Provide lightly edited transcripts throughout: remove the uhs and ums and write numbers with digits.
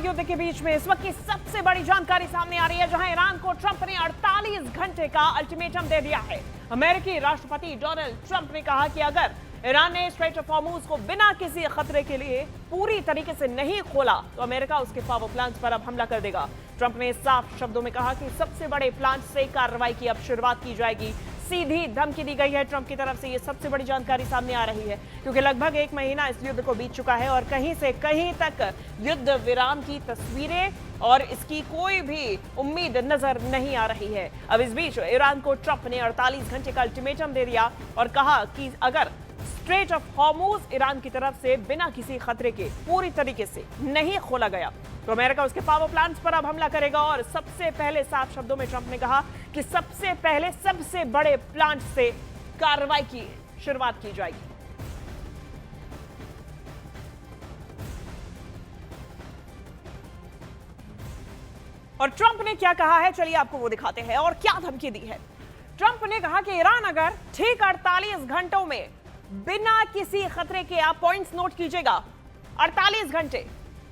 युद्ध के बीच में इस वक्त की सबसे बड़ी जानकारी सामने आ रही है, जहां ईरान को ट्रंप ने 48 घंटे का अल्टीमेटम दे दिया है। अमेरिकी राष्ट्रपति डोनाल्ड ट्रंप ने कहा कि अगर ईरान ने स्ट्रेट ऑफ हॉर्मुज को बिना किसी खतरे के लिए पूरी तरीके से नहीं खोला तो अमेरिका उसके पावर प्लांट्स पर अब हमला कर देगा। ट्रंप ने साफ शब्दों में कहा कि सबसे बड़े प्लांट से कार्रवाई की अब शुरुआत की जाएगी। सीधी धमकी दी गई है ट्रंप की तरफ से। ये सबसे बड़ी जानकारी सामने आ रही है क्योंकि लगभग 1 महीना इस युद्ध को बीत चुका है और कहीं से कहीं तक युद्ध विराम की तस्वीरें और इसकी कोई भी उम्मीद नजर नहीं आ रही है। अब इस बीच ईरान को ट्रंप ने 48 घंटे का अल्टीमेटम दे दिया और कहा कि अगर स्ट्रेट ऑफ हॉर्मुज ईरान की तरफ से बिना किसी खतरे के पूरी तरीके से नहीं खोला गया तो अमेरिका उसके पावर प्लांट्स पर अब हमला करेगा। और सबसे पहले साफ शब्दों में ट्रंप ने कहा कि सबसे पहले सबसे बड़े प्लांट से कार्रवाई की शुरुआत की जाएगी। और ट्रंप ने क्या कहा है, चलिए आपको वो दिखाते हैं और क्या धमकी दी है। ट्रंप ने कहा कि ईरान अगर ठीक 48 घंटों में बिना किसी खतरे के, आप पॉइंट्स नोट कीजिएगा, 48 घंटे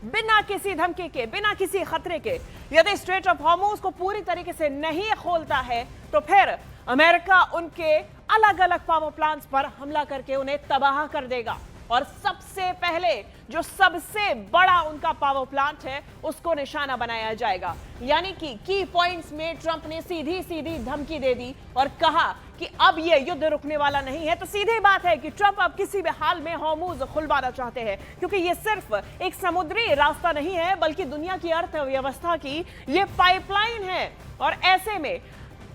बिना किसी धमकी के, बिना किसी खतरे के यदि स्ट्रेट ऑफ हॉर्मुज को पूरी तरीके से नहीं खोलता है तो फिर अमेरिका उनके अलग अलग पावर प्लांट्स पर हमला करके उन्हें तबाह कर देगा। और सबसे पहले जो सबसे बड़ा उनका पावर प्लांट है उसको निशाना बनाया जाएगा। यानी कि की पॉइंट्स में ट्रंप ने सीधी सीधी धमकी दे दी और कहा कि अब ये युद्ध रुकने वाला नहीं है। तो सीधी बात है कि ट्रंप अब किसी भी हाल में हॉर्मुज खुलवाना चाहते हैं क्योंकि ये सिर्फ एक समुद्री रास्ता नहीं है बल्कि दुनिया की अर्थव्यवस्था की ये पाइपलाइन है। और ऐसे में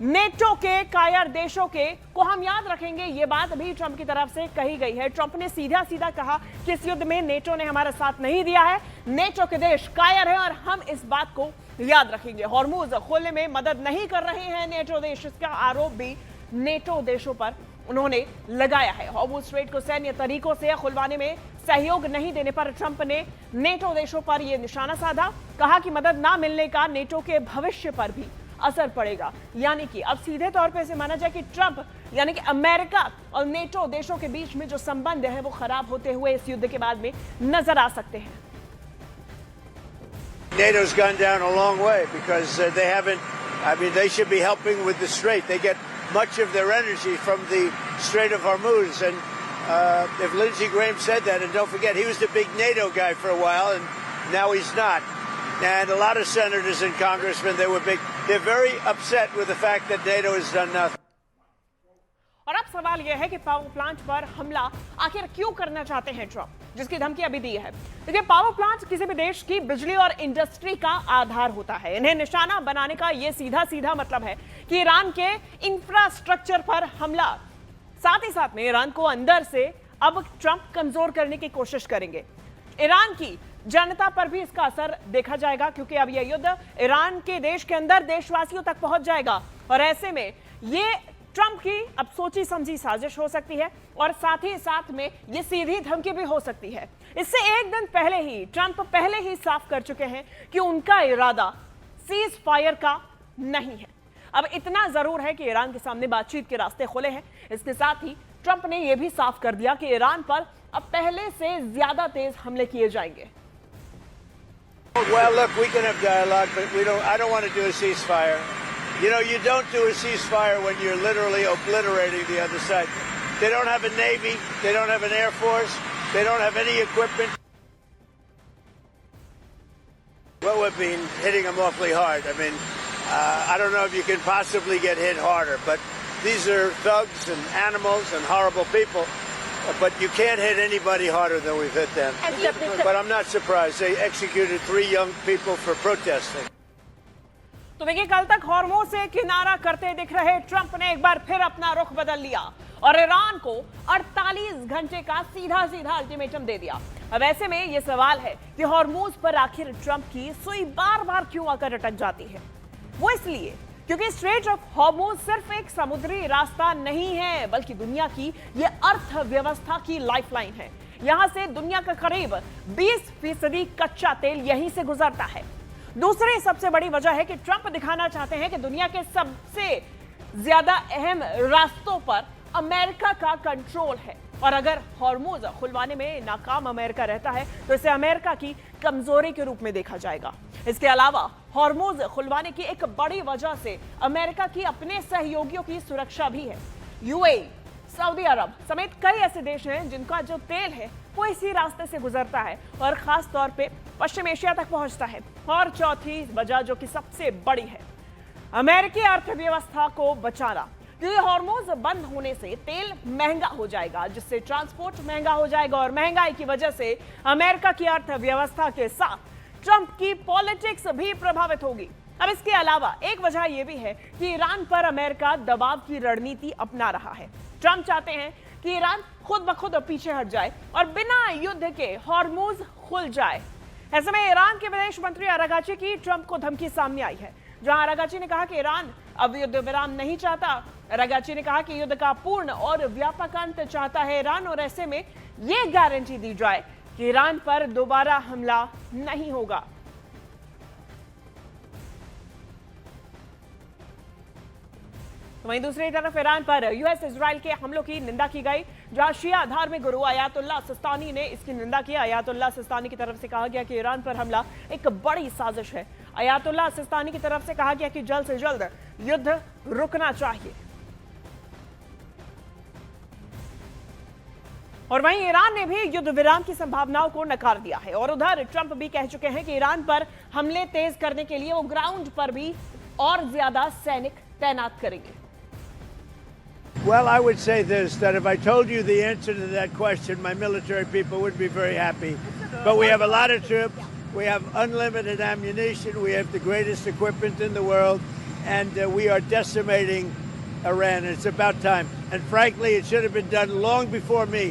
नेटो के कायर देशों के को हम याद रखेंगे, ये बात भी ट्रंप की तरफ से कही गई है। ट्रंप ने सीधा सीधा कहा कि इस युद्ध में नेटो ने हमारा साथ नहीं दिया है, नेटो के देश कायर हैं और हम इस बात को याद रखेंगे। हॉर्मुज खोलने में मदद नहीं कर रहे हैं नेटो देश, इसका आरोप भी नेटो देशों पर उन्होंने लगाया है। हॉर्मुज स्ट्रेट को सैन्य तरीकों से खुलवाने में सहयोग नहीं देने पर ट्रंप ने नेटो देशों पर यह निशाना साधा। कहा कि मदद ना मिलने का नेटो के भविष्य पर भी असर पड़ेगा। यानी कि अब सीधे तौर पे इसे माना जाए कि ट्रंप यानी कि अमेरिका और नेटो देशों के बीच में जो संबंध है वो खराब होते हुए इस युद्ध के बाद में नजर आ सकते हैं। NATO's gone down a long way because they haven't. I mean, they should be helping with the Strait. They get much of their energy from the Strait of Hormuz, and if Lindsey Graham said that, and don't forget, he was the big NATO guy for a while, and now he's not. And a lot of senators and congressmen, they were big. They're very upset with the fact that NATO has done nothing. और अब सवाल यह है कि power plant पर हमला आखिर क्यों करना चाहते हैं ट्रंप, जिसकी धमकी अभी दी है। देखिए, पावर प्लांट किसी भी देश की बिजली और इंडस्ट्री का आधार होता है। इन्हें निशाना बनाने का यह सीधा सीधा मतलब है कि ईरान के इंफ्रास्ट्रक्चर पर हमला। साथ ही साथ में ईरान को अंदर से अब ट्रंप कमजोर करने की कोशिश करेंगे। ईरान की जनता पर भी इसका असर देखा जाएगा क्योंकि अब यह युद्ध ईरान के देश के अंदर देशवासियों तक पहुंच जाएगा। और ऐसे में ये ट्रंप की अब सोची समझी साजिश हो सकती है और साथ ही साथ में ये सीधी धमकी भी हो सकती है। इससे एक दिन पहले ही ट्रंप पहले ही साफ कर चुके हैं कि उनका इरादा सीज फायर का नहीं है। अब इतना जरूर है कि ईरान के सामने बातचीत के रास्ते खुले हैं। इसके साथ ही ट्रंप ने यह भी साफ कर दिया कि ईरान पर अब पहले से ज्यादा तेज हमले किए जाएंगे। Well, look, we can have dialogue, but I don't want to do a ceasefire. You know, you don't do a ceasefire when you're literally obliterating the other side. They don't have a navy, they don't have an air force, they don't have any equipment. Well, we've been hitting them awfully hard. I mean, I don't know if you can possibly get hit harder, but these are thugs and animals and horrible people. But you can't hit anybody harder than we've hit them. But I'm not surprised. They executed 3 young people for protesting. तो देखिए, कल तक Hormuz से किनारा करते दिख रहे Trump ने एक बार फिर अपना रुख बदल लिया और ईरान को 48 घंटे का सीधा सीधा अल्टीमेटम दे दिया। अब ऐसे में यह सवाल है कि हॉर्मुज पर आखिर ट्रंप की सुई बार बार क्यों आकर अटक जाती है। वो इसलिए क्योंकि स्ट्रेट ऑफ हॉर्मुज सिर्फ एक समुद्री रास्ता नहीं है बल्कि दुनिया की यह अर्थव्यवस्था की लाइफलाइन है। यहां से दुनिया का करीब 20% कच्चा तेल यहीं से गुजरता है। दूसरी सबसे बड़ी वजह है कि ट्रंप दिखाना चाहते हैं कि दुनिया के सबसे ज्यादा अहम रास्तों पर अमेरिका का कंट्रोल है और अगर हॉर्मूज खुलवाने में नाकाम अमेरिका रहता है तो इसे अमेरिका की कमजोरी के रूप में देखा जाएगा। इसके अलावा हॉर्मूज खुलवाने की एक बड़ी वजह से अमेरिका की अपने सहयोगियों की सुरक्षा भी है। यूएई, सऊदी अरब समेत कई ऐसे देश हैं जिनका जो तेल है वो इसी रास्ते से गुजरता है और खास तौर पे पश्चिम एशिया तक पहुंचता है। और चौथी वजह जो कि सबसे बड़ी है, अमेरिकी अर्थव्यवस्था को बचाना, क्योंकि हॉर्मूज बंद होने से तेल महंगा हो जाएगा, जिससे ट्रांसपोर्ट महंगा हो जाएगा और महंगाई की वजह से अमेरिका की अर्थव्यवस्था के साथ ट्रंप की पॉलिटिक्स भी प्रभावित होगी। अब इसके अलावा एक वजह यह भी है कि ईरान पर अमेरिका दबाव की रणनीति अपना रहा है। ट्रंप चाहते हैं कि ईरान खुद ब खुद पीछे हट जाए और बिना युद्ध के हॉर्मूज खुल जाए। ऐसे में ईरान के विदेश मंत्री अरागाची की ट्रंप को धमकी सामने आई है, जहां अरागाची ने कहा कि ईरान अब युद्ध विराम नहीं चाहता। अरागाची ने कहा कि युद्ध का पूर्ण और व्यापक अंत चाहता है ईरान और ऐसे में यह गारंटी दी जाए कि ईरान पर दोबारा हमला नहीं होगा। वहीं दूसरी तरफ ईरान पर यूएस इजराइल के हमलों की निंदा की गई, जहां शिया धार्मिक गुरु अयातुल्लाह सिस्तानी ने इसकी निंदा की। अयातुल्लाह सिस्तानी की तरफ से कहा गया कि ईरान पर हमला एक बड़ी साजिश है। अयातुल्लाह सिस्तानी की तरफ से कहा गया कि जल्द से जल्द युद्ध रुकना चाहिए। और वहीं ईरान ने भी युद्ध विराम की संभावनाओं को नकार दिया है और उधर ट्रंप भी कह चुके हैं कि ईरान पर हमले तेज करने के लिए वो ग्राउंड पर भी और ज्यादा सैनिक तैनात करेंगे। Well, I would say this, that if I told you the answer to that question, my military people would be very happy. But we have a lot of troops. We have unlimited ammunition. We have the greatest equipment in the world. And we are decimating Iran. It's about time. And frankly, it should have been done long before me.